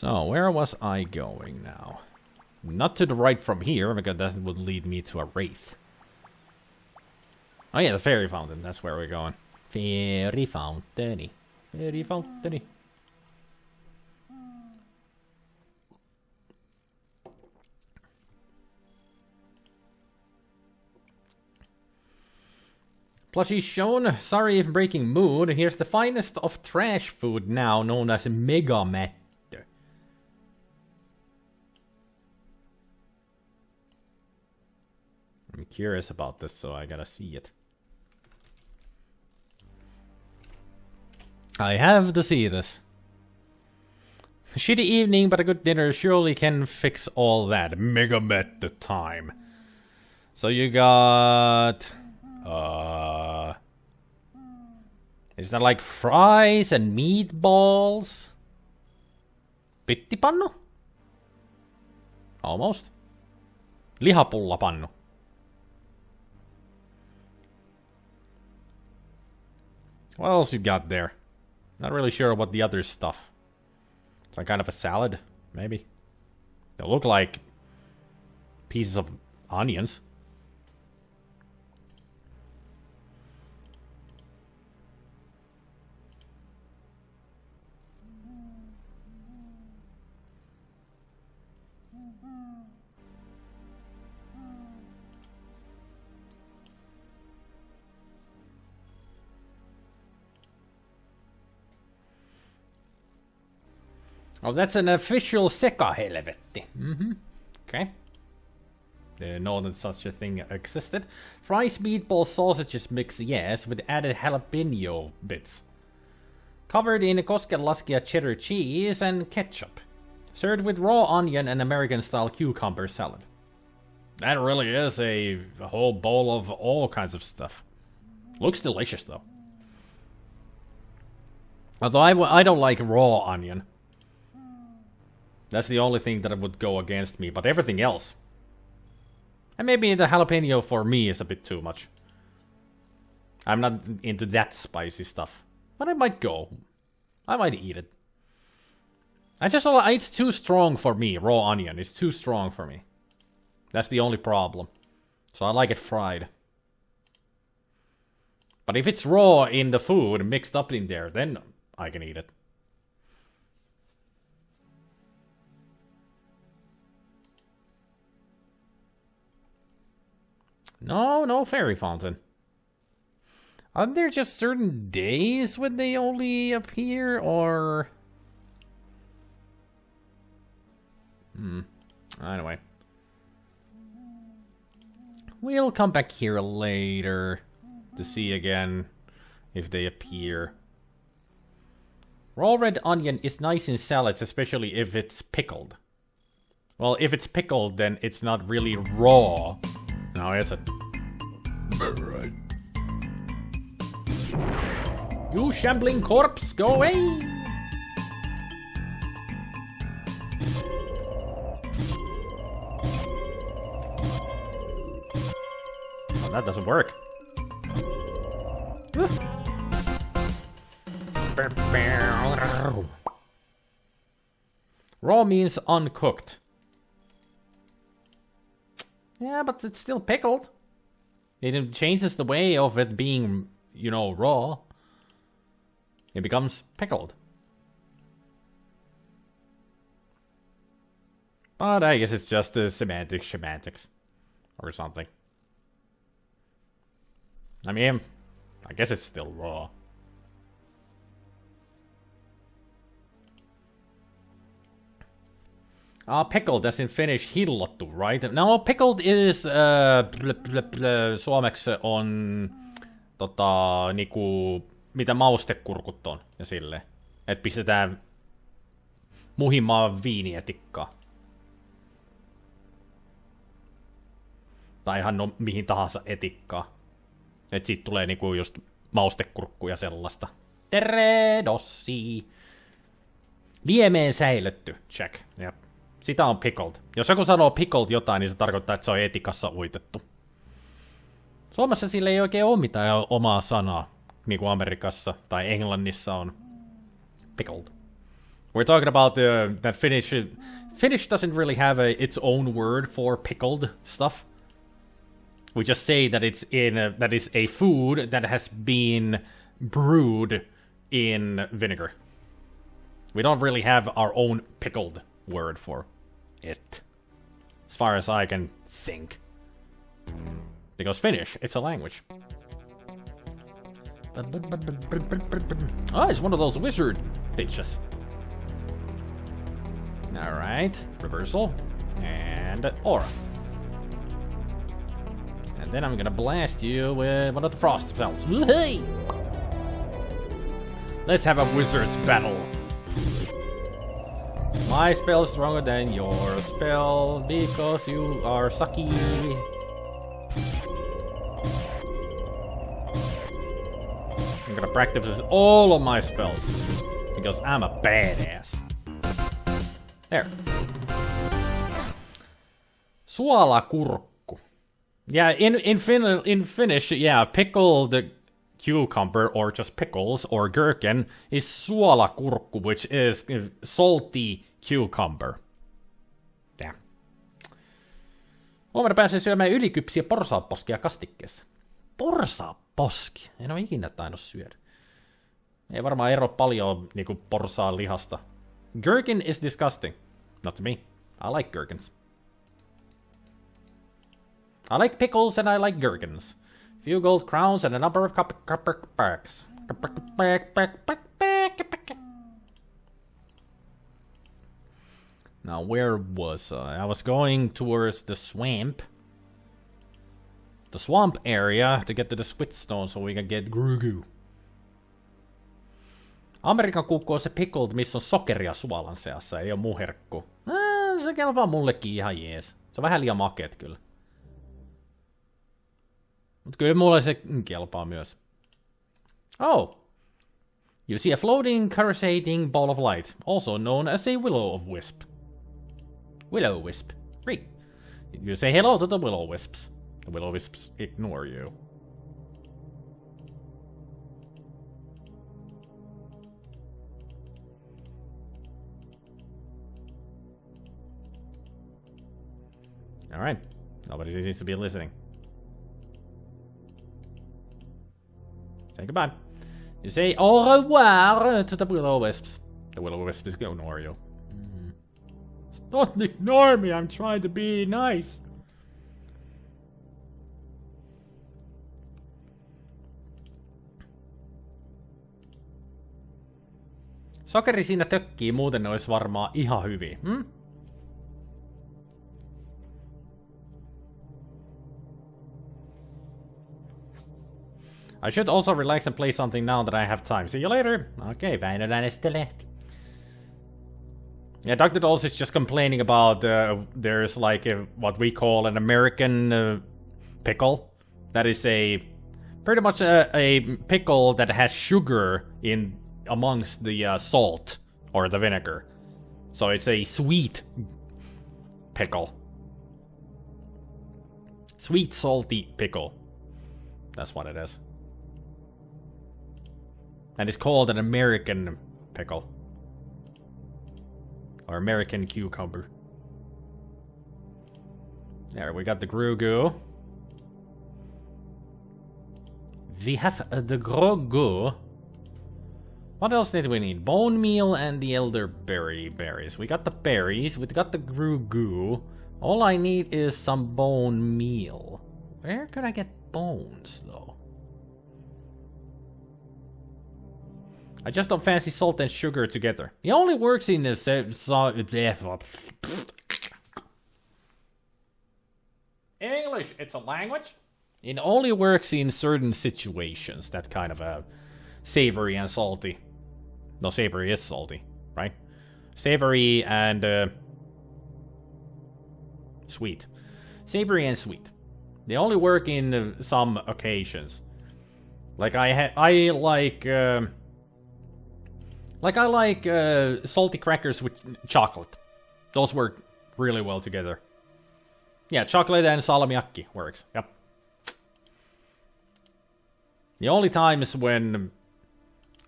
So, where was I going now? Not to the right from here, because that would lead me to a wraith. Oh yeah, the fairy fountain, that's where we're going. Fairy fountain. Fairy fountain. Plushie shown. Sorry if breaking mood. Here's the finest of trash food now, known as Mega Matter. I'm curious about this, so I gotta see it. I have to see this. A shitty evening, but a good dinner surely can fix all that. Mega Matter time. So you got... Is that like fries and meatballs? Pittipannu? Almost. Lihapullapannu. What else you got there? Not really sure what the other stuff. Some kind of a salad, maybe. They look like pieces of onions. Oh, that's an official sekahelvetti. Okay. Didn't know that such a thing existed. Fries, meatball, sausages mix, yes, with added jalapeno bits. Covered in koskenlaskia cheddar cheese and ketchup. Served with raw onion and American-style cucumber salad. That really is a whole bowl of all kinds of stuff. Looks delicious, though. Although I don't like raw onion. That's the only thing that would go against me, but everything else. And maybe the jalapeno for me is a bit too much. I'm not into that spicy stuff. But I might go. I might eat it. It's too strong for me, raw onion. It's too strong for me. That's the only problem. So I like it fried. But if it's raw in the food, mixed up in there, then I can eat it. No fairy fountain. Aren't there just certain days when they only appear, or... Anyway. We'll come back here later to see again if they appear. Raw red onion is nice in salads, especially if it's pickled. Well, if it's pickled, then it's not really raw. No, is it? Right. You shambling corpse, go away! Oh, that doesn't work. Raw means uncooked. Yeah, but it's still pickled. It changes the way of it being, you know, raw. It becomes pickled. But I guess it's just the semantics or something. I mean, I guess it's still raw. Pickled as in Finnish hillottu, right? No, pickled is suomeksi on niinku mitä maustekurkut on ja silleen. Et pistetään muhimaan viinietikkaa. Tai ihan mihin tahansa etikkaa. Et siitä tulee niinku just maustekurkku ja sellaista. Teredossi. Liemeen säilötty. Check. Jep. Sitä on pickled. Jos joku sanoo pickled jotain, niin se tarkoittaa, että se on etikassa uitettu. Suomessa sillä ei oikein ole mitään omaa sanaa, niin kuin Amerikassa tai Englannissa on pickled. We're talking about that Finnish. Finnish doesn't really have its own word for pickled stuff. We just say that it's that is a food that has been brewed in vinegar. We don't really have our own pickled word for it, as far as I can think. Because Finnish, it's a language. Oh, it's one of those wizard bitches. Alright, reversal, and aura. And then I'm gonna blast you with one of the frost spells. Hey! Let's have a wizard's battle. My spell is stronger than your spell because you are sucky. I'm gonna practice all of my spells because I'm a badass. There. Suolakurkku. Yeah, in Finnish, yeah, pickled cucumber or just pickles or gherkin is suolakurkku, which is salty cucumber. Damn. Huomenna pääsee syömään ylikypsiä porsaanposkia kastikkeessa. Porsaanposki? En ole ikinä tainnut syödä. Ei varmaan ero paljon niinku porsaan lihasta. Gherkin is disgusting. Not to me. I like gherkins. I like pickles and I like gherkins. Few gold crowns and a number of copper packs. Now, where was I? I was going towards the swamp. The swamp area to get to the squidstone so we can get Grugu. Amerikan kukku on se pickled, missä on sokeria suolan seassa, ei oo muu herkku. Se kelpaa mullekin ihan jees. Se on vähän liian makeet kyllä. Mut kyllä mulle se kelpaa myös. Oh! You see a floating, coruscating ball of light, also known as a will-o-wisp. Will-o-wisp. Great. You say hello to the will-o-wisps. The will-o-wisps ignore you. Alright. Nobody seems to be listening. Say goodbye. You say au revoir to the will-o-wisps. The will-o-wisp is gonna ignore you. Don't ignore me, I'm trying to be nice. Sokeri siinä tökkii, muuten ne olisi varmaan ihan hyviä. I should also relax and play something now that I have time. See you later. Okay, Väinöläinen sitten lähti. Yeah, Dr. Dolls is just complaining about there's like what we call an American pickle. That is pretty much a pickle that has sugar in amongst the salt or the vinegar. So it's a sweet pickle. Sweet, salty pickle. That's what it is. And it's called an American pickle. Or American cucumber. There, we got the Grugu. We have the Grogu. What else did we need? Bone meal and the elderberry berries. We got the berries. We got the Grugu. All I need is some bone meal. Where could I get bones, though? I just don't fancy salt and sugar together. It only works in the English, it's a language. It only works in certain situations, that kind of savory and salty. No, savory is salty, right? Savory and sweet. Savory and sweet. They only work in some occasions. Like I like salty crackers with chocolate. Those work really well together. Yeah, chocolate and salmiakki works. Yep. The only time is when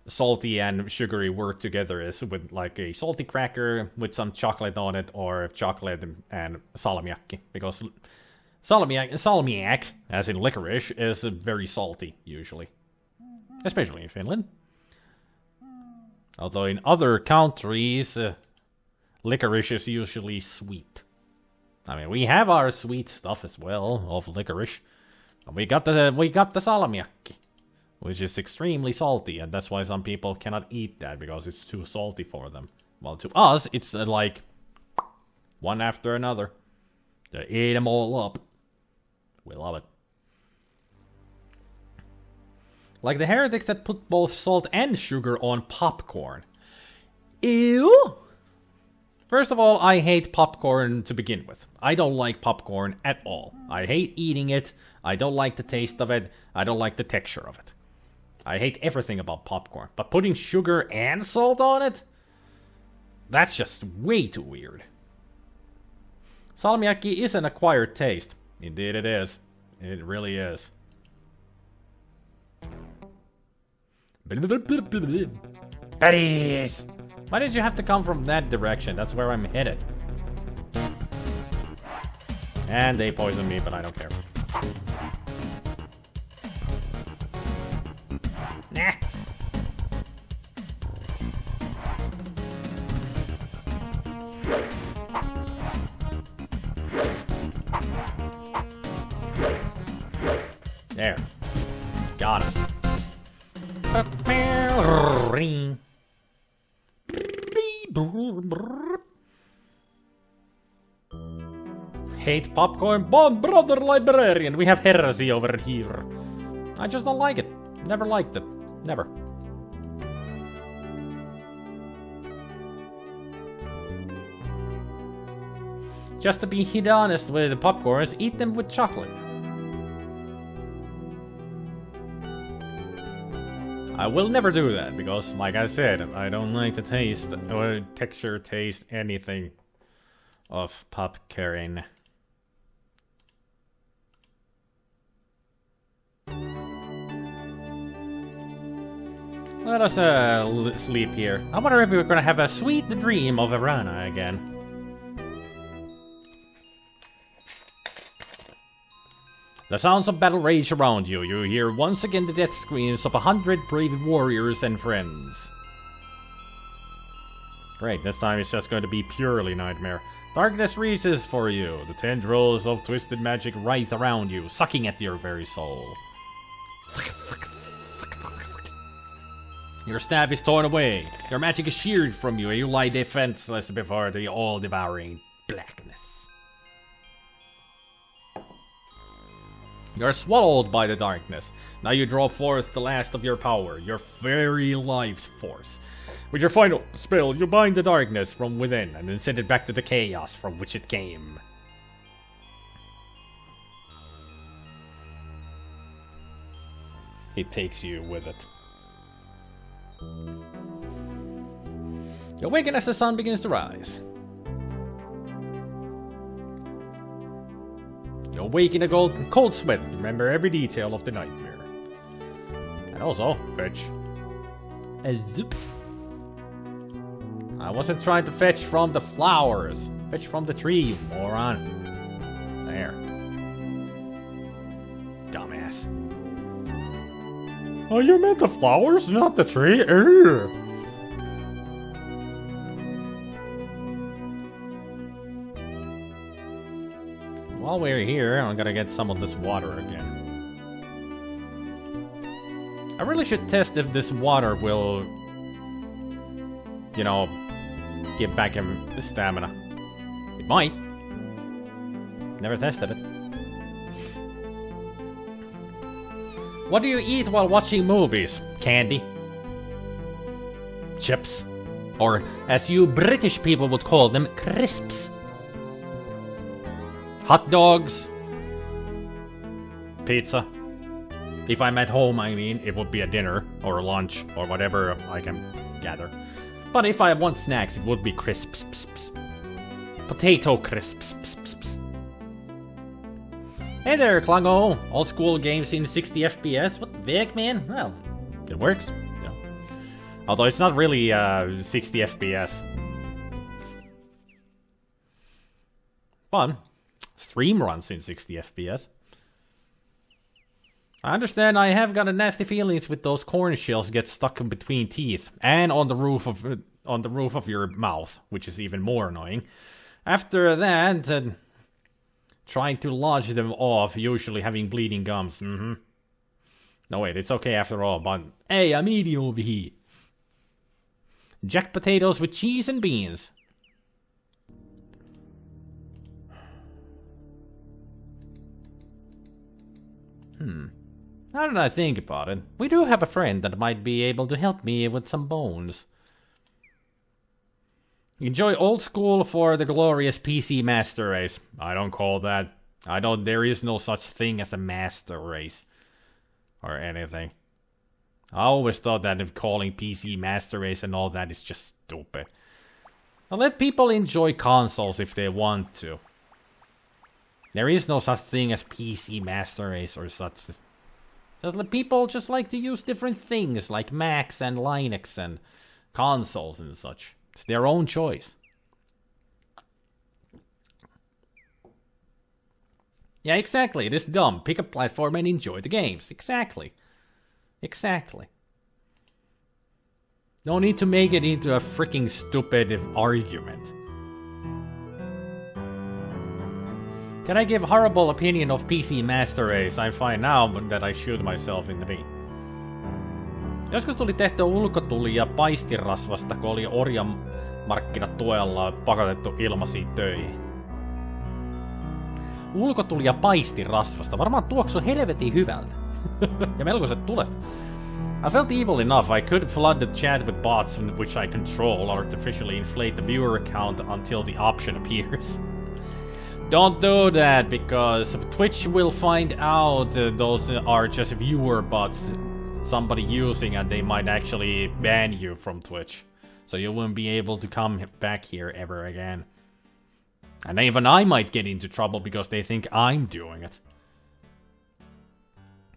salty and sugary work together is with like a salty cracker with some chocolate on it, or chocolate and salmiakki, because salmiak, as in licorice, is very salty usually, especially in Finland. Although in other countries, licorice is usually sweet. I mean, we have our sweet stuff as well of licorice. We got the salmiakki, which is extremely salty, and that's why some people cannot eat that, because it's too salty for them. Well, to us, it's like one after another. They eat them all up. We love it. Like the heretics that put both salt and sugar on popcorn. Ew! First of all, I hate popcorn to begin with. I don't like popcorn at all. I hate eating it. I don't like the taste of it. I don't like the texture of it. I hate everything about popcorn. But putting sugar and salt on it? That's just way too weird. Salmiakki is an acquired taste. Indeed it is. It really is. Buddies! Why did you have to come from that direction? That's where I'm headed. And they poisoned me, but I don't care. Nah. There. Got him. Hate popcorn, bond brother librarian. We have heresy over here. I just don't like it. Never liked it. Never. Just to be honest with the popcorns, eat them with chocolate. I will never do that, because, like I said, I don't like the taste, or texture, taste, anything of popcorn. Let us sleep here. I wonder if we're gonna have a sweet dream of Irana again. The sounds of battle rage around you. You hear once again the death screams of 100 brave warriors and friends. Great, this time it's just going to be purely nightmare. Darkness reaches for you. The tendrils of twisted magic writhe around you, sucking at your very soul. Your staff is torn away. Your magic is sheared from you, and you lie defenseless before the all-devouring blackness. You are swallowed by the darkness. Now you draw forth the last of your power, your very life's force. With your final spell, you bind the darkness from within and then send it back to the chaos from which it came. It takes you with it. You awaken as the sun begins to rise. You awake in a cold sweat. Remember every detail of the nightmare. And also, fetch a zoop. I wasn't trying to fetch from the flowers. Fetch from the tree, you moron. There. Dumbass. Oh, you meant the flowers, not the tree? Urgh. While we're here, I'm gonna get some of this water again. I really should test if this water will, you know, give back him stamina. It might. Never tested it. What do you eat while watching movies? Candy? Chips? Or, as you British people would call them, crisps? Hot dogs? Pizza? If I'm at home, I mean, it would be a dinner, or a lunch, or whatever I can gather. But if I want snacks, it would be crisps. Potato crisps. Hey there, Klango. Old school games in 60 FPS. What the heck, man? Well, it works. You know. Although it's not really 60 FPS. But stream runs in 60 FPS. I understand I have got a nasty feelings with those corn shells get stuck in between teeth and on the roof of your mouth, which is even more annoying. After that, trying to lodge them off, usually having bleeding gums. No wait, it's okay after all, but hey, I'm eating over here. Jacked potatoes with cheese and beans. Now that I think about it, we do have a friend that might be able to help me with some bones. Enjoy old school for the glorious PC master race. I don't call that. There is no such thing as a master race. Or anything. I always thought that if calling PC master race and all that is just stupid. Now let people enjoy consoles if they want to. There is no such thing as PC master race or such. Just people just like to use different things like Macs and Linux and consoles and such. It's their own choice. Yeah, exactly. It is dumb. Pick a platform and enjoy the games. Exactly. Exactly. No need to make it into a freaking stupid argument. Can I give horrible opinion of PC Master Race? I find now that I shoot myself in the knee. Joskus tuli tehtyä ulkotulia paistirasvasta, kun oli orjamarkkinatuella pakotettu ilmaisiin töihin. Ulkotulia paistirasvasta. Varmaan tuoksu helvetin hyvältä. Ja melkoiset tulet. I felt evil enough. I could flood the chat with bots which I control or artificially inflate the viewer account until the option appears. Don't do that, because Twitch will find out those are just viewer bots somebody using, and they might actually ban you from Twitch. So you won't be able to come back here ever again. And even I might get into trouble because they think I'm doing it.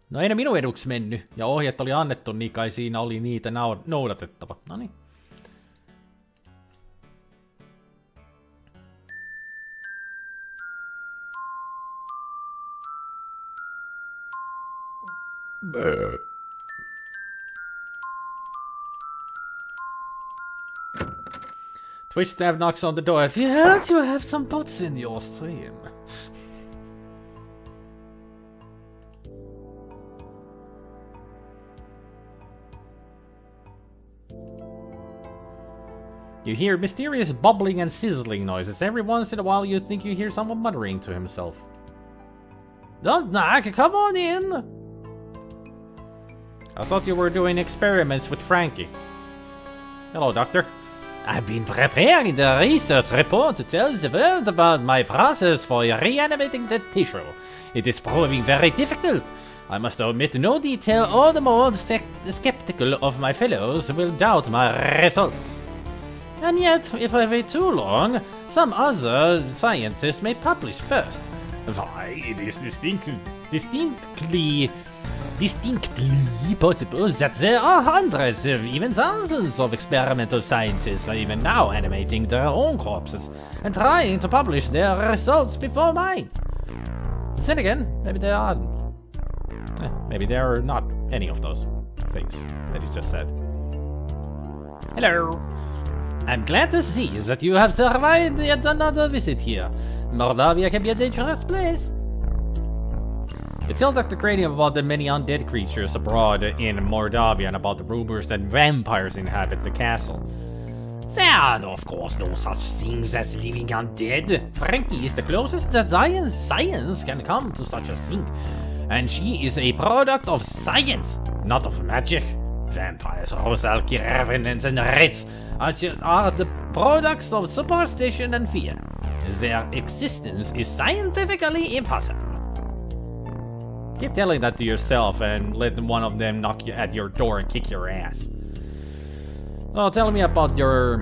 No ei ne minun eduksi mennyt, ja ohjeet oli annettu, niin kai siinä oli niitä noudatettava. Noniin. Twitch staff knocks on the door. If you heard you have some bots in your stream. You hear mysterious bubbling and sizzling noises. Every once in a while you think you hear someone muttering to himself. Don't knock, come on in! I thought you were doing experiments with Frankie. Hello, Doctor. I've been preparing the research report to tell the world about my process for reanimating the tissue. It is proving very difficult. I must omit no detail, or the more skeptical of my fellows will doubt my results. And yet, if I wait too long, some other scientists may publish first. Why, it is distinctly possible that there are hundreds, even thousands of experimental scientists even now animating their own corpses and trying to publish their results before mine. Then again, maybe there are... maybe there are not any of those things that you just said. Hello! I'm glad to see that you have survived yet another visit here. Mordavia can be a dangerous place. You tell Dr. Cranium about the many undead creatures abroad in Mordavia and about the rumors that vampires inhabit the castle. There are, of course, no such things as living undead. Frankie is the closest that science can come to such a thing. And she is a product of science, not of magic. Vampires, Rosalki, revenants, and wraiths are the products of superstition and fear. Their existence is scientifically impossible. Keep telling that to yourself and let one of them knock you at your door and kick your ass. Well, tell me about your...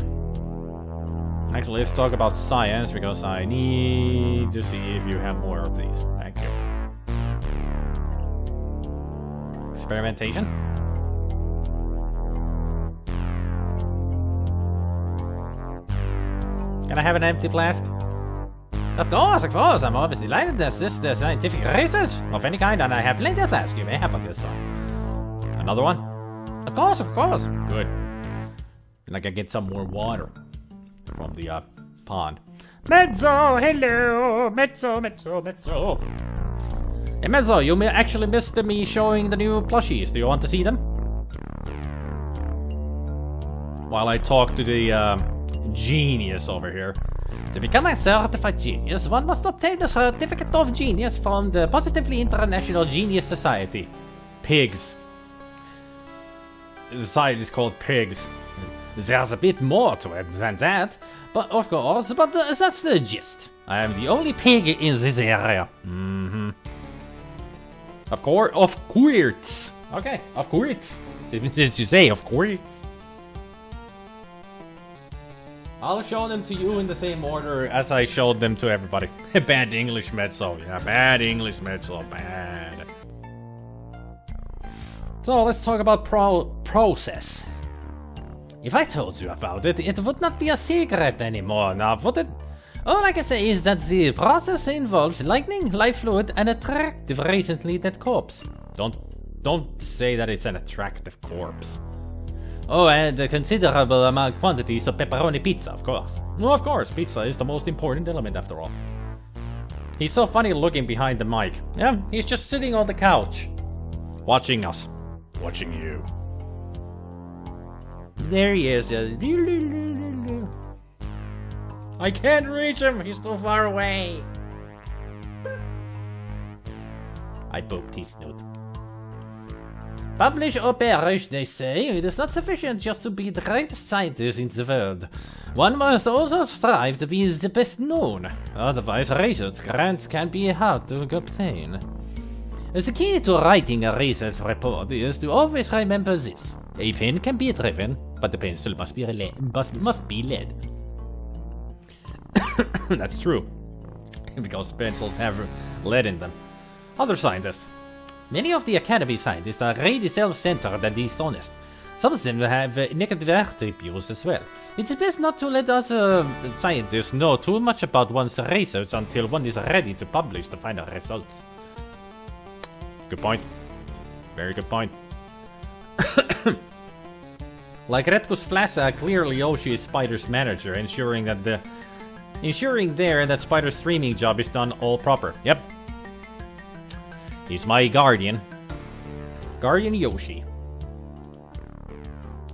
Actually, let's talk about science, because I need to see if you have more of these. Thank you. Experimentation. Can I have an empty flask? Of course, I'm obviously delighted to assist the scientific research of any kind, and I have plenty of flasks. You may have on this one. Another one? Of course. Good. And I can get some more water from the pond. Mezzo, hello! Mezzo. Hey, Mezzo, you may actually missed me showing the new plushies. Do you want to see them? While I talk to the genius over here. To become a certified genius, one must obtain the certificate of genius from the Positively International Genius Society. Pigs. The society is called Pigs. There's a bit more to it than that, but of course, that's the gist. I am the only pig in this area. Of course. Okay, of course. Since you say of course. I'll show them to you in the same order as I showed them to everybody. Bad English, Mezzo. Yeah, bad English, Mezzo. Bad. So, let's talk about process. If I told you about it, it would not be a secret anymore, now would it? All I can say is that the process involves lightning, life fluid, and attractive recently dead corpse. Don't say that it's an attractive corpse. Oh, and considerable amount quantities of pepperoni pizza, of course. Well, of course, pizza is the most important element after all. He's so funny looking behind the mic. Yeah, he's just sitting on the couch. Watching us. Watching you. There he is. I can't reach him. He's too far away. I booped his snoot. Publish or perish, they say. It is not sufficient just to be the greatest scientist in the world. One must also strive to be the best known. Otherwise, research grants can be hard to obtain. The key to writing a research report is to always remember this. A pen can be driven, but the pencil must be lead. That's true. Because pencils have lead in them. Other scientists. Many of the Academy scientists are really self-centered and dishonest. Some of them have negative attributes as well. It's best not to let other scientists know too much about one's research until one is ready to publish the final results. Good point. Very good point. Like Retkus Flassa, clearly Yoshi is Spider's manager, ensuring there that Spider's streaming job is done all proper. Yep. He's my guardian. Guardian Yoshi.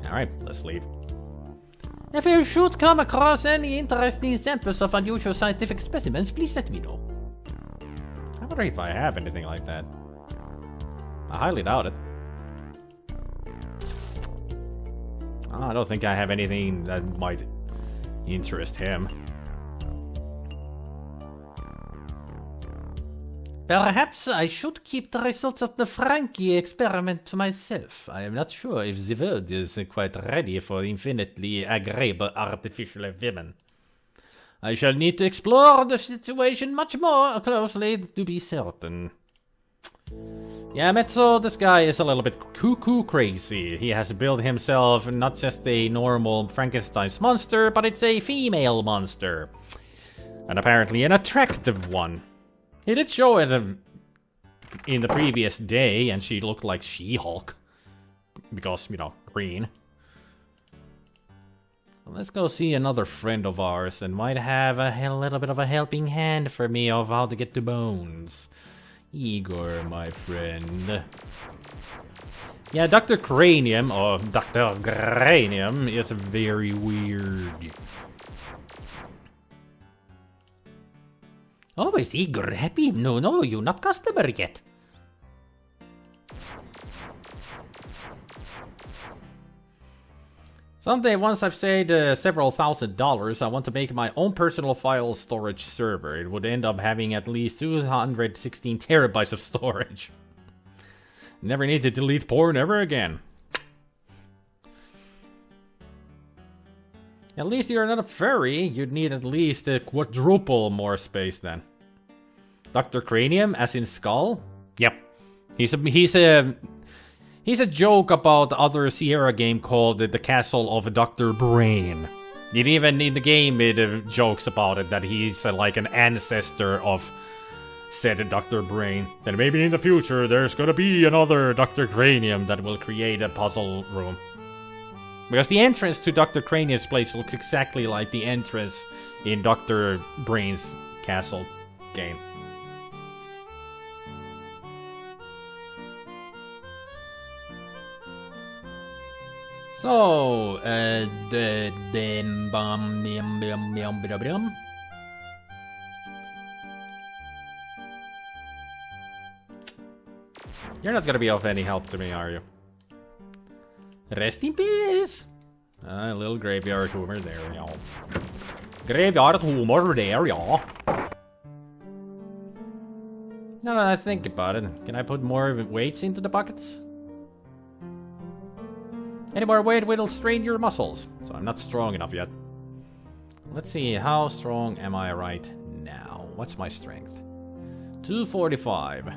Alright, let's leave. If you should come across any interesting samples of unusual scientific specimens, please let me know. I wonder if I have anything like that. I highly doubt it. I don't think I have anything that might interest him. Perhaps I should keep the results of the Frankie experiment to myself. I am not sure if the world is quite ready for infinitely agreeable artificial women. I shall need to explore the situation much more closely to be certain. Yeah, Mezzo, this guy is a little bit cuckoo crazy. He has built himself not just a normal Frankenstein's monster, but it's a female monster. And apparently an attractive one. He did show it in the previous day, and she looked like She-Hulk. Because, you know, green. Well, let's go see another friend of ours, and might have a little bit of a helping hand for me of how to get to Bones. Igor, my friend. Yeah, Dr. Cranium, or Dr. Cranium, is very weird. Oh, is Igor happy? No, you're not customer yet. Someday, once I've saved several $1,000s, I want to make my own personal file storage server. It would end up having at least 216 terabytes of storage. Never need to delete porn ever again. At least you're not a furry. You'd need at least a quadruple more space then. Dr. Cranium, as in Skull? Yep. He's a joke about the other Sierra game called The Castle of Dr. Brain. Even in the game, it jokes about it, that he's like an ancestor of said Dr. Brain. Then maybe in the future, there's gonna be another Dr. Cranium that will create a puzzle room. Because the entrance to Dr. Cranium's place looks exactly like the entrance in Dr. Brain's castle game. So, you're not gonna be of any help to me, are you? Rest in peace! A little graveyard humor there, y'all. Graveyard humor there, y'all. Now that I think about it, can I put more weights into the buckets? Any more weight will strain your muscles, so I'm not strong enough yet. Let's see, how strong am I right now? What's my strength? 245.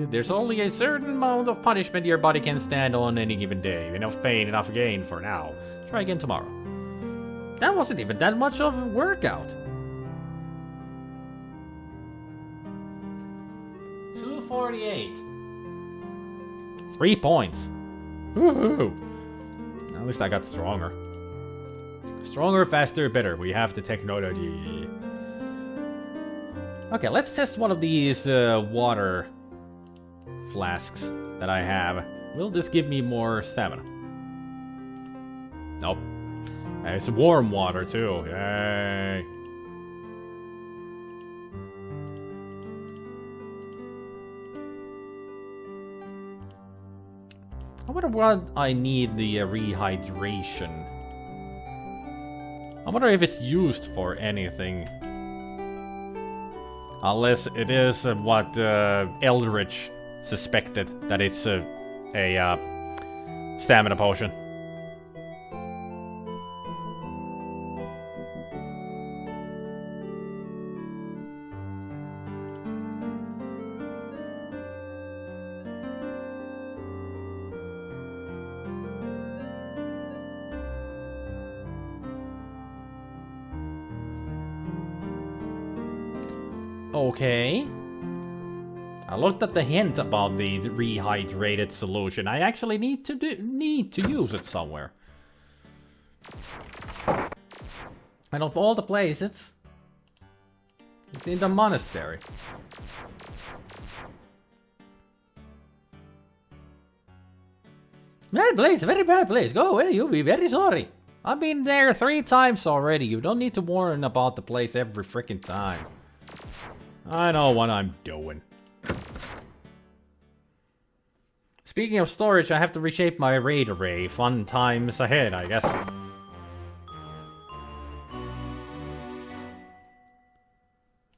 There's only a certain amount of punishment your body can stand on any given day. Enough pain, enough gain for now. Try again tomorrow. That wasn't even that much of a workout. 248. 3 points. Woohoo! At least I got stronger. Stronger, faster, better. We have the technology. Okay, let's test one of these water flasks that I have. Will this give me more stamina? Nope. It's warm water too. Yay. I wonder what I need the rehydration. I wonder if it's used for anything. Unless it is what Eldritch suspected, that it's a stamina potion. Okay. I looked at the hint about the rehydrated solution. I actually need to use it somewhere. And of all the places, it's in the monastery. Bad place, very bad place. Go away, you'll be very sorry. I've been there 3 times already. You don't need to warn about the place every freaking time. I know what I'm doing. Speaking of storage, I have to reshape my raid array. Fun times ahead, I guess.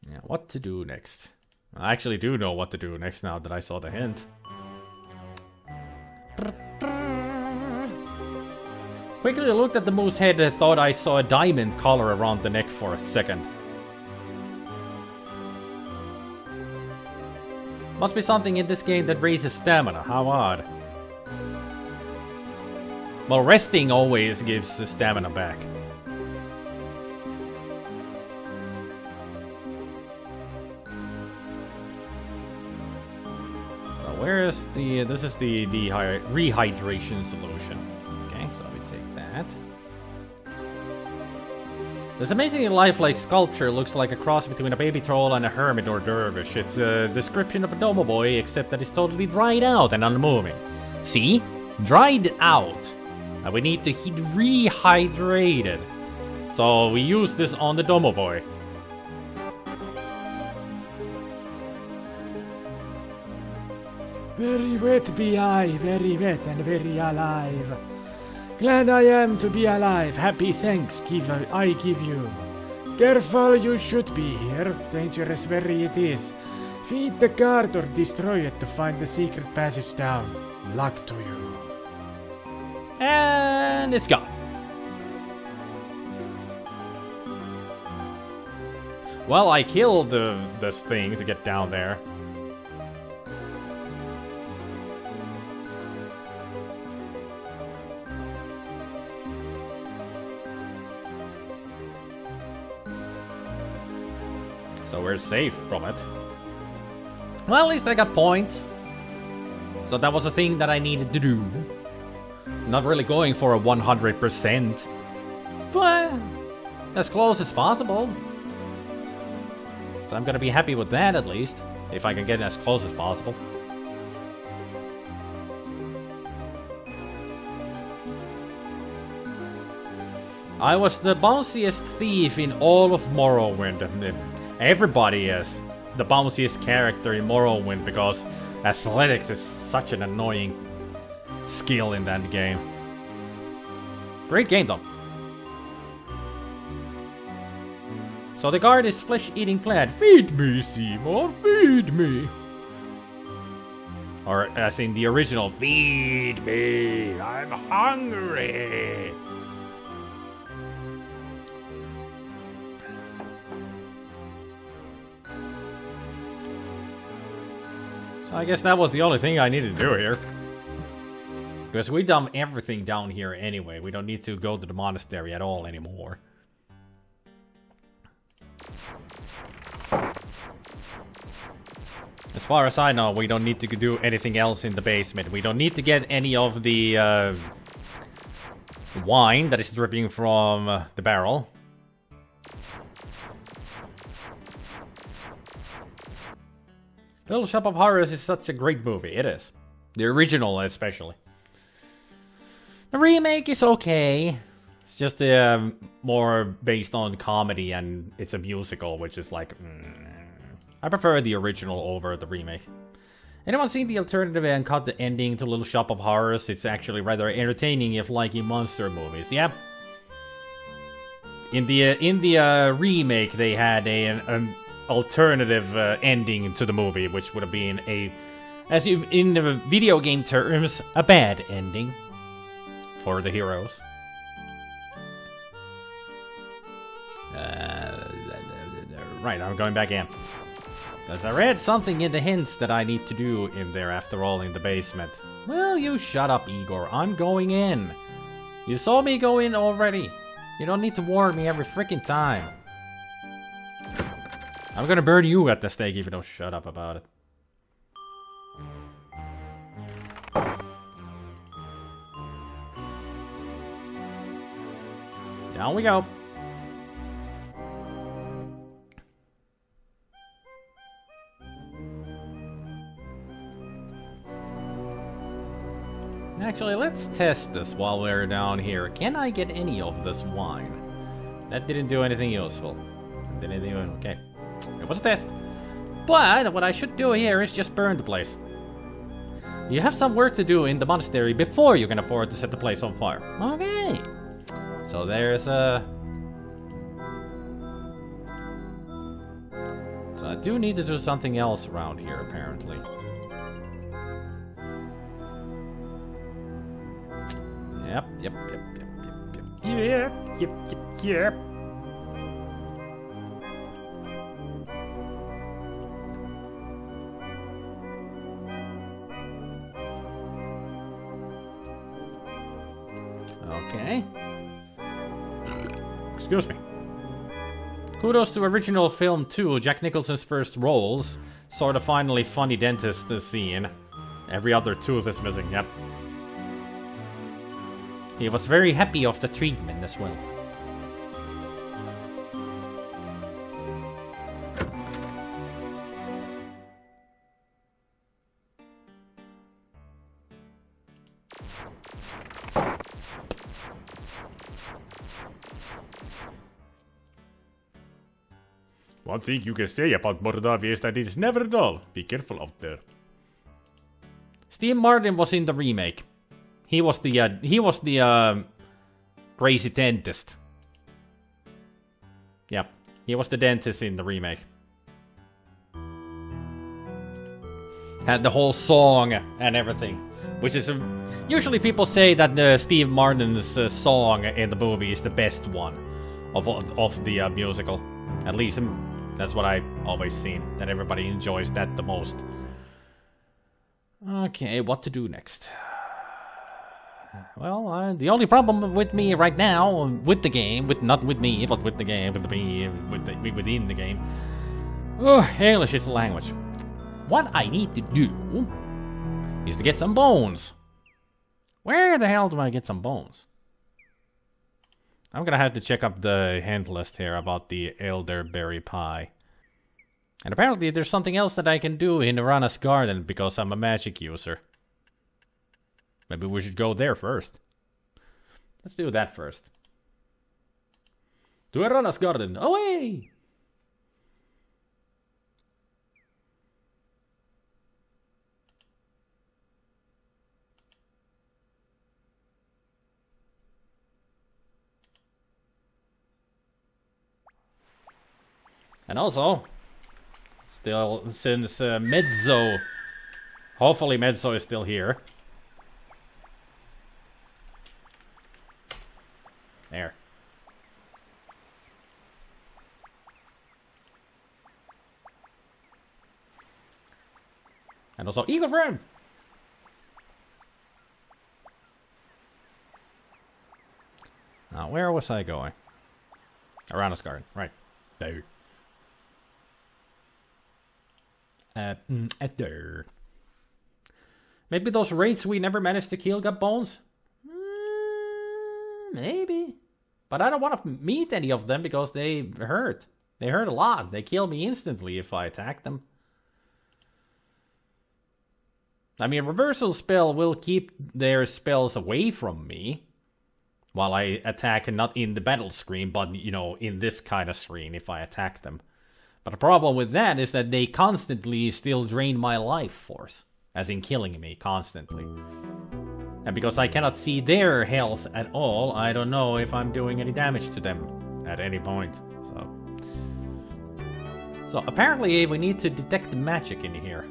Yeah, what to do next? I actually do know what to do next now that I saw the hint. Quickly looked at the moose head and thought I saw a diamond collar around the neck for a second. Must be something in this game that raises stamina. How odd. Well, resting always gives the stamina back. So where is the... This is the rehydration solution. Okay, so we take that. This amazingly lifelike sculpture looks like a cross between a baby troll and a hermit or dervish. It's a description of a domo boy, except that it's totally dried out and unmoving. See? Dried out. And we need to rehydrate it. So we use this on the domo boy. Very wet be I, very wet and very alive. Glad I am to be alive. Happy thanks I give you. Careful you should be here. Dangerous very it is. Feed the guard or destroy it to find the secret passage down. Luck to you. And it's gone. Well, I killed this thing to get down there. So we're safe from it. Well, at least I got points. So that was a thing that I needed to do. Not really going for a 100%. But as close as possible. So I'm gonna be happy with that at least. If I can get as close as possible. I was the bounciest thief in all of Morrowind. Everybody is the bounciest character in Morrowind because athletics is such an annoying skill in that game. Great game though. So the guard is flesh-eating clad. Feed me, Seymour, feed me. Or as in the original, feed me, I'm hungry. So I guess that was the only thing I needed to do here. Because we done everything down here anyway. We don't need to go to the monastery at all anymore. As far as I know, we don't need to do anything else in the basement. We don't need to get any of the wine that is dripping from the barrel. Little Shop of Horrors is such a great movie. It is. The original especially. The remake is okay. It's just more based on comedy and it's a musical, which is like... I prefer the original over the remake. Anyone seen the alternative and caught the ending to Little Shop of Horrors? It's actually rather entertaining if liking monster movies. Yeah. In the remake, they had an alternative ending to the movie, which would have been in the video game terms, a bad ending for the heroes. Right, I'm going back in. Because I read something in the hints that I need to do in there after all in the basement. Well, you shut up, Igor. I'm going in. You saw me go in already. You don't need to warn me every freaking time. I'm gonna burn you at the stake if you don't shut up about it. Down we go. Actually, let's test this while we're down here. Can I get any of this wine? That didn't do anything useful. Didn't even... Okay. It was a test. But what I should do here is just burn the place. You have some work to do in the monastery before you can afford to set the place on fire. Okay. So there's a... So I do need to do something else around here, apparently. Yep. Okay. Excuse me. Kudos to original film 2, Jack Nicholson's first roles. Sort of finally funny dentist scene. Every other tooth is missing, yep. He was very happy of the treatment as well. One thing you can say about Moldavia is that it is never dull. Be careful out there. Steve Martin was in the remake. He was the crazy dentist. Yeah, he was the dentist in the remake. Had the whole song and everything, which is usually people say that the Steve Martin's song in the movie is the best one of the musical. At least that's what I always seen. That everybody enjoys that the most. Okay, what to do next? Well, the only problem with me right now, with the game, not with me, but with the game, within the game, Oh, English is the language. What I need to do is to get some bones. Where the hell do I get some bones? I'm gonna have to check up the hint list here about the elderberry pie. And apparently there's something else that I can do in Rana's garden because I'm a magic user. Maybe we should go there first. Let's do that first. To Rana's garden, away! And also, still, since Mezzo, hopefully Mezzo is still here. There. And also, Eagle Friend! Now, where was I going? Around this garden, right there. There. Maybe those wraiths we never managed to kill got bones? Maybe. But I don't want to meet any of them because they hurt. They hurt a lot. They kill me instantly if I attack them. I mean, reversal spell will keep their spells away from me while I attack, and not in the battle screen, but, you know, in this kind of screen if I attack them. But the problem with that is that they constantly still drain my life force, as in killing me constantly. And because I cannot see their health at all, I don't know if I'm doing any damage to them at any point. So apparently we need to detect the magic in here.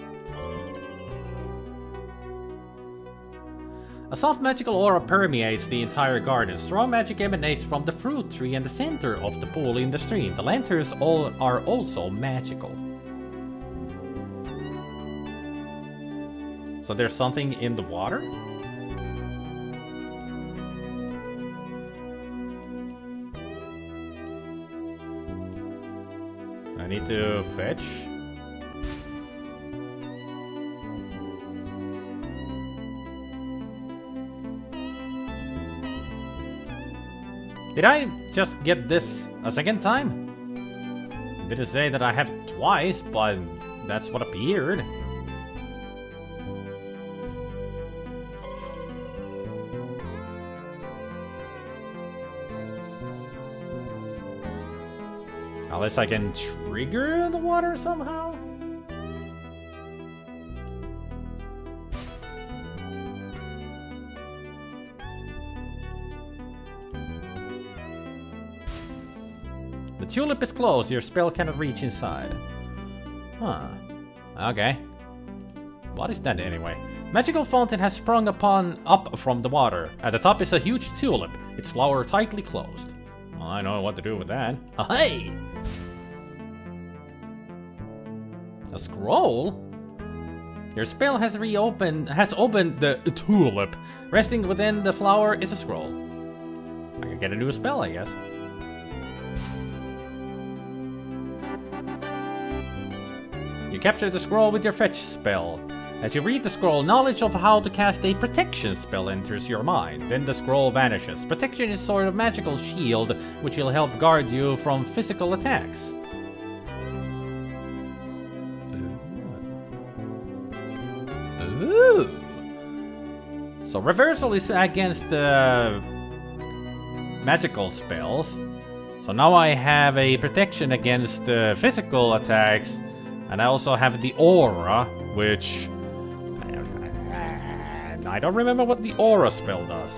A soft magical aura permeates the entire garden. Strong magic emanates from the fruit tree and the center of the pool in the stream. The lanterns are also magical. So there's something in the water? I need to fetch. Did I just get this a second time? Did it say that I have it twice, but that's what appeared. Unless I can trigger the water somehow? The tulip is closed, your spell cannot reach inside. Huh. Okay. What is that anyway? Magical fountain has sprung up from the water. At the top is a huge tulip, its flower tightly closed. Well, I know what to do with that. Hey! A scroll? Your spell has opened the tulip. Resting within the flower is a scroll. I can get a new spell, I guess. You capture the scroll with your fetch spell. As you read the scroll, knowledge of how to cast a protection spell enters your mind. Then the scroll vanishes. Protection is sort of magical shield, which will help guard you from physical attacks. Ooh. So reversal is against magical spells. So now I have a protection against physical attacks. And I also have the aura, which I don't remember what the aura spell does.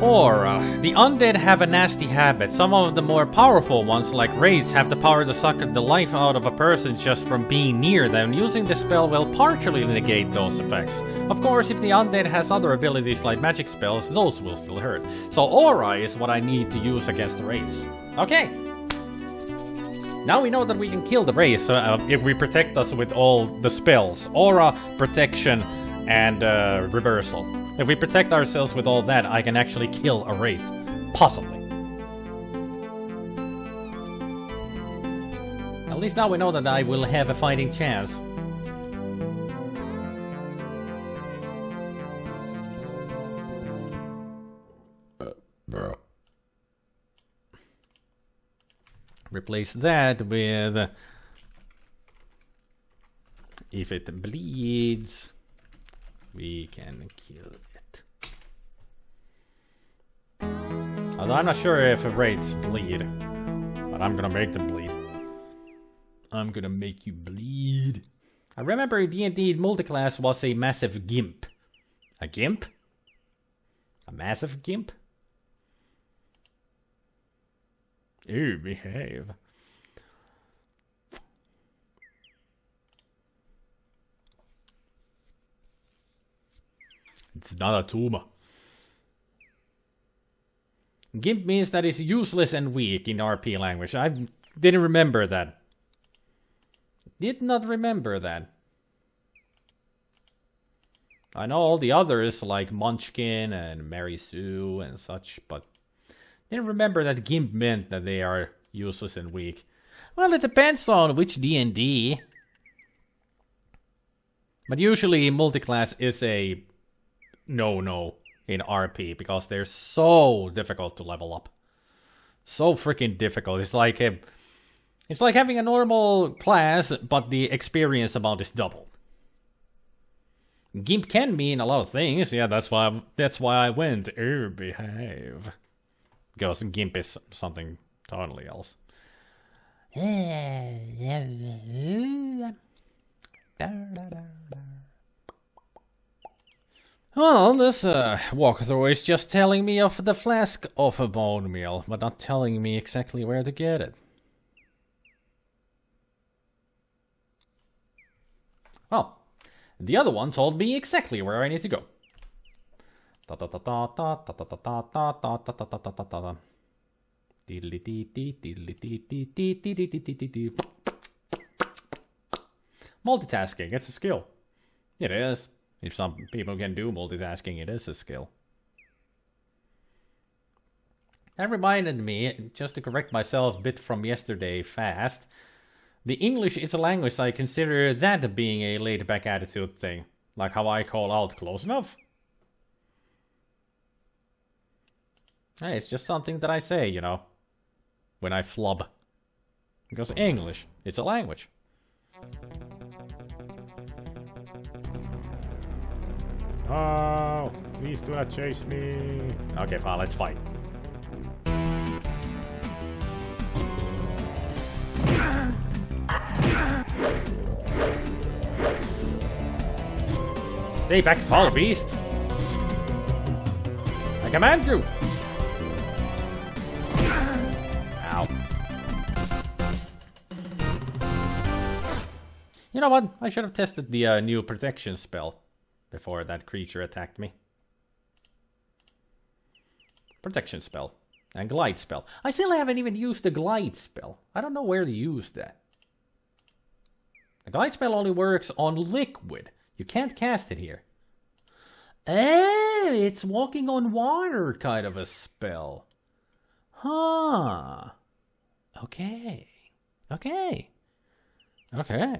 Aura. The undead have a nasty habit. Some of the more powerful ones, like wraiths, have the power to suck the life out of a person just from being near them. Using the spell will partially negate those effects. Of course, if the undead has other abilities like magic spells, those will still hurt. So aura is what I need to use against the wraiths. Okay. Now we know that we can kill the wraiths if we protect us with all the spells. Aura, protection, and reversal. If we protect ourselves with all that, I can actually kill a wraith. Possibly. At least now we know that I will have a fighting chance. Replace that with... if it bleeds, we can kill it. Although I'm not sure if raids bleed, but I'm gonna make them bleed. I'm gonna make you bleed. I remember D&D multiclass was a massive gimp. A gimp? A massive gimp? Ew, behave. It's not a tumor. Gimp means that it's useless and weak in RP language. I didn't remember that. Did not remember that. I know all the others like Munchkin and Mary Sue and such, but didn't remember that Gimp meant that they are useless and weak. Well, it depends on which D&D. But usually multiclass is a no in RP because they're so difficult to level up. So freaking difficult. It's like having a normal class, but the experience amount is doubled. Gimp can mean a lot of things. Yeah, that's why I went. Behave. Because Gimp is something totally else. Well, this walkthrough is just telling me of the flask of a bone meal, but not telling me exactly where to get it. Well, the other one told me exactly where I need to go. Multitasking, it's a skill. It is. If some people can do multitasking, it is a skill. That reminded me, just to correct myself a bit from yesterday fast, the English is a language I consider that being a laid-back attitude thing. Like how I call out close enough. Hey, it's just something that I say, you know, when I flub. Because English, it's a language. Oh, please do not chase me. Okay, fine, let's fight. Stay back, foul beast. I command you. Ow. You know what? I should have tested the new protection spell before that creature attacked me. Protection spell. And glide spell. I still haven't even used the glide spell. I don't know where to use that. The glide spell only works on liquid. You can't cast it here. Oh, it's walking on water kind of a spell. Huh. Okay. Okay. Okay.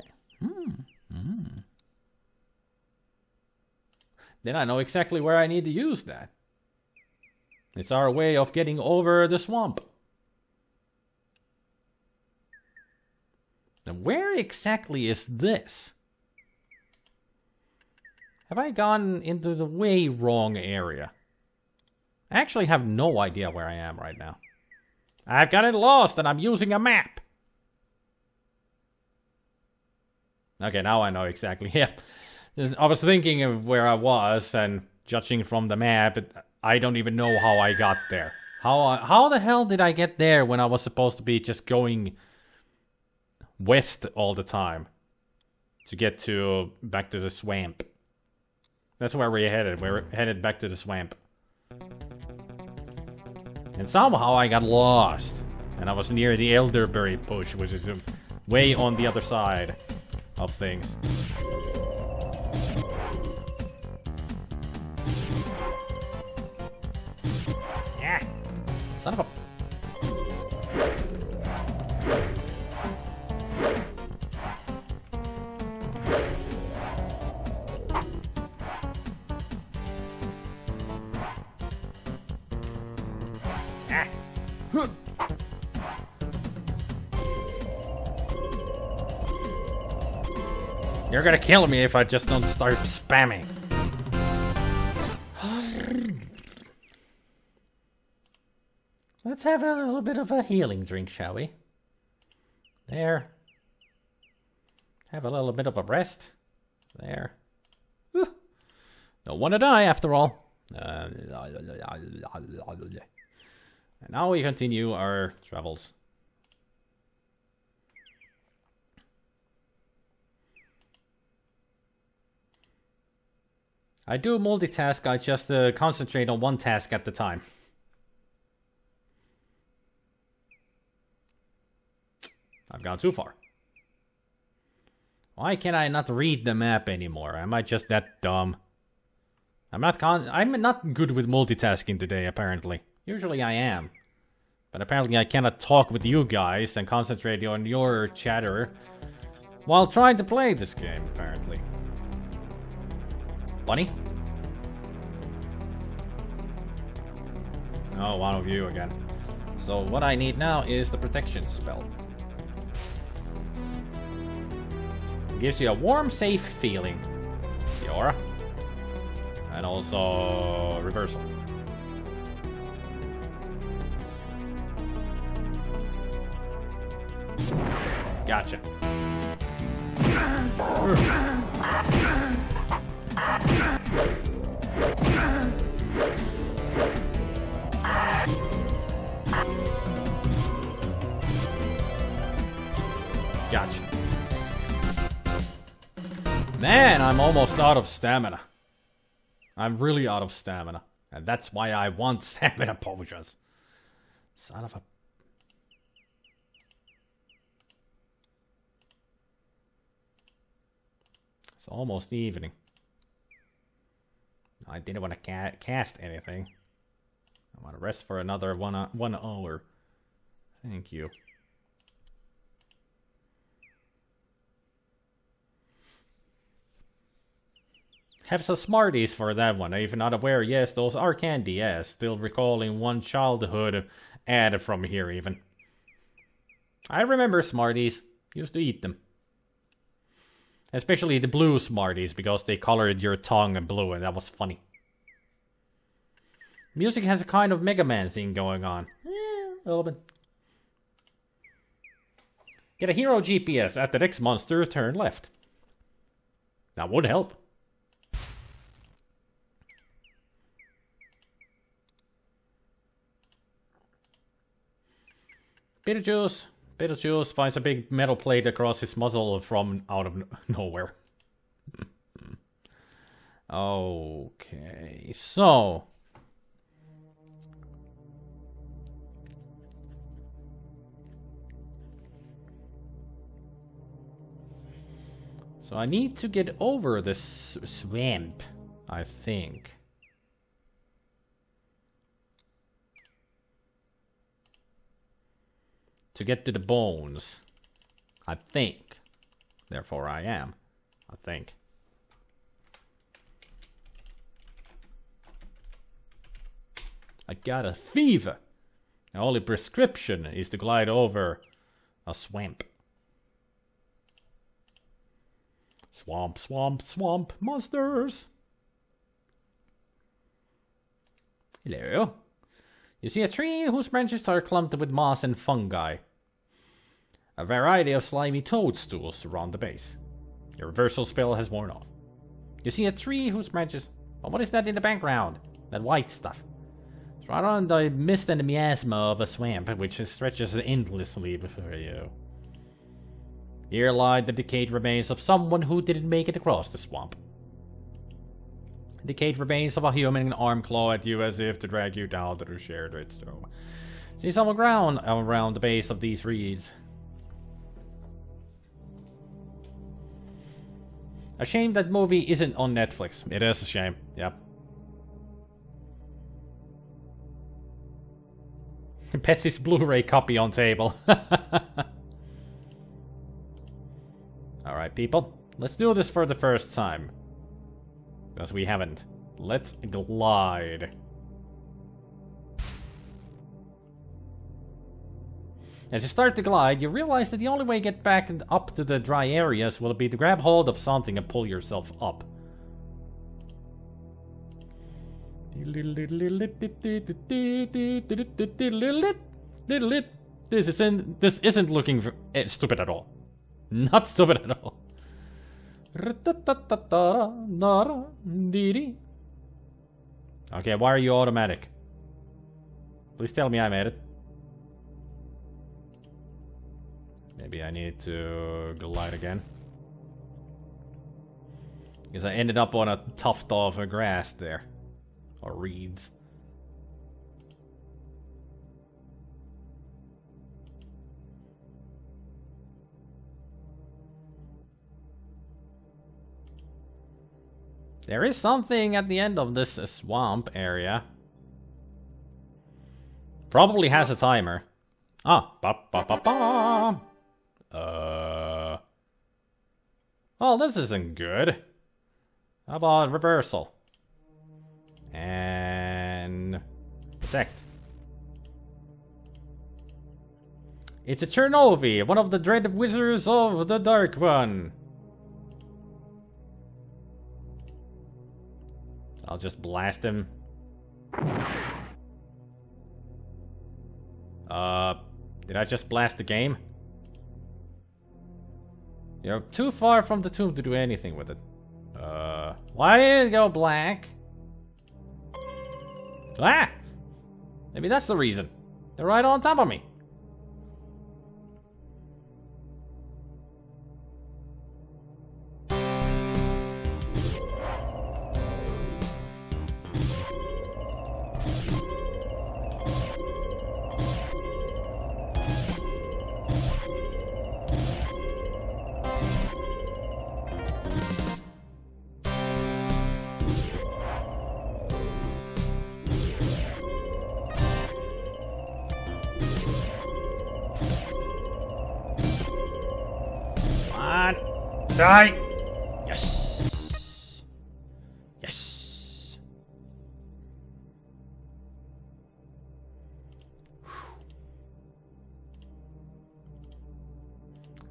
Then I know exactly where I need to use that. It's our way of getting over the swamp. Now, where exactly is this? Have I gone into the way wrong area? I actually have no idea where I am right now. I've got it lost and I'm using a map. Okay, now I know exactly. Yeah. I was thinking of where I was, and judging from the map, I don't even know how I got there. How the hell did I get there when I was supposed to be just going west all the time to get back to the swamp? That's where we're headed. We're headed back to the swamp. And somehow I got lost, and I was near the elderberry bush, which is way on the other side of things. Son of a... You're gonna kill me if I just don't start spamming. Let's have a little bit of a healing drink, shall we? There. Have a little bit of a rest. There. Whew. Don't want to die after all. And now we continue our travels. I do multitask, I just concentrate on one task at the time. I've gone too far. Why can I not read the map anymore? Am I just that dumb? I'm not good with multitasking today, apparently. Usually I am. But apparently I cannot talk with you guys and concentrate on your chatter while trying to play this game, apparently. Bunny? Oh, one of you again. So what I need now is the protection spell. It gives you a warm, safe feeling. The aura. And also reversal. Gotcha. Gotcha. Man, I'm almost out of stamina. I'm really out of stamina. And that's why I want stamina potions. Son of a... It's almost evening. I didn't want to cast anything. I want to rest for another one hour. Thank you. Have some Smarties for that one. If you're not aware, yes, those are candy, yes. Still recalling one childhood ad from here, even. I remember Smarties. Used to eat them. Especially the blue Smarties, because they colored your tongue blue, and that was funny. Music has a kind of Mega Man thing going on. A little bit. Get a hero GPS. At the next monster, turn left. That would help. Beetlejuice finds a big metal plate across his muzzle from out of nowhere. Okay, so... So I need to get over this swamp, I think. To get to the bones. I think. Therefore I am. I think. I got a fever. The only prescription is to glide over a swamp. Swamp, swamp, swamp, monsters! Hello. You see a tree whose branches are clumped with moss and fungi. A variety of slimy toadstools surround the base. Your reversal spell has worn off. You see a tree whose branches... Oh, what is that in the background? That white stuff. It's right on the mist and the miasma of a swamp, which stretches endlessly before you. Here lie the decayed remains of someone who didn't make it across the swamp. Decayed remains of a human arm claw at you as if to drag you down to the shared redstone. See some ground around the base of these reeds. A shame that movie isn't on Netflix. It is a shame, yep. Betsy's Blu-ray copy on table. Alright, people. Let's do this for the first time. Because we haven't. Let's glide. As you start to glide, you realize that the only way to get back up to the dry areas will be to grab hold of something and pull yourself up. This isn't looking stupid at all. Not stupid at all. Okay, why are you automatic? Please tell me I made it. Maybe I need to glide again. Because I ended up on a tuft of grass there. Or reeds. There is something at the end of this swamp area. Probably has a timer. Ah, oh, this isn't good. How about reversal? And protect. It's a Chernobyl, one of the dreaded wizards of the Dark One. I'll just blast him. Did I just blast the game? You're too far from the tomb to do anything with it. Why did it go black? Ah! Maybe that's the reason. They're right on top of me. Die! Yes! Yes!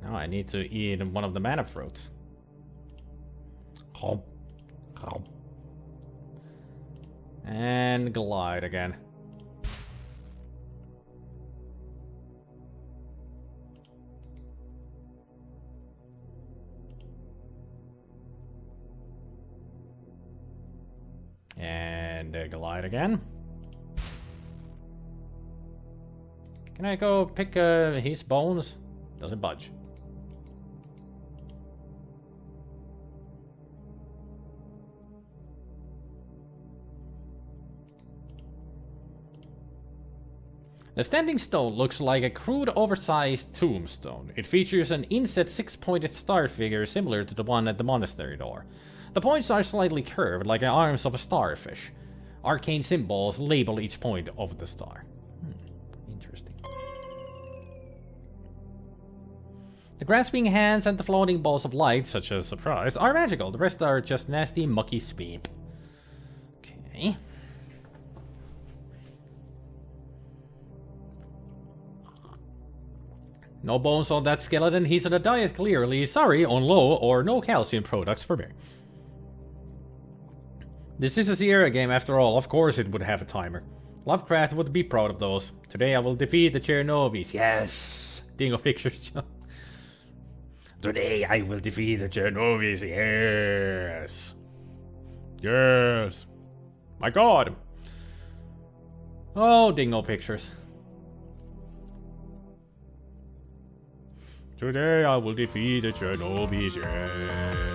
Now I need to eat one of the mana fruits. And glide again. And glide again. Can I go pick his bones? Doesn't budge. The standing stone looks like a crude, oversized tombstone. It features an inset 6-pointed star figure similar to the one at the monastery door. The points are slightly curved, like the arms of a starfish. Arcane symbols label each point of the star. Interesting. The grasping hands and the floating balls of light, such as surprise, are magical. The rest are just nasty, mucky sweep. Okay. No bones on that skeleton. He's on a diet, clearly. Sorry, on low or no calcium products for me. This is a Sierra game after all. Of course it would have a timer. Lovecraft would be proud of those. Today I will defeat the Chernobys. Yes. Dingo pictures. Today I will defeat the Chernobys. Yes. Yes. My god. Oh, dingo pictures. Today I will defeat the Chernobys. Yes.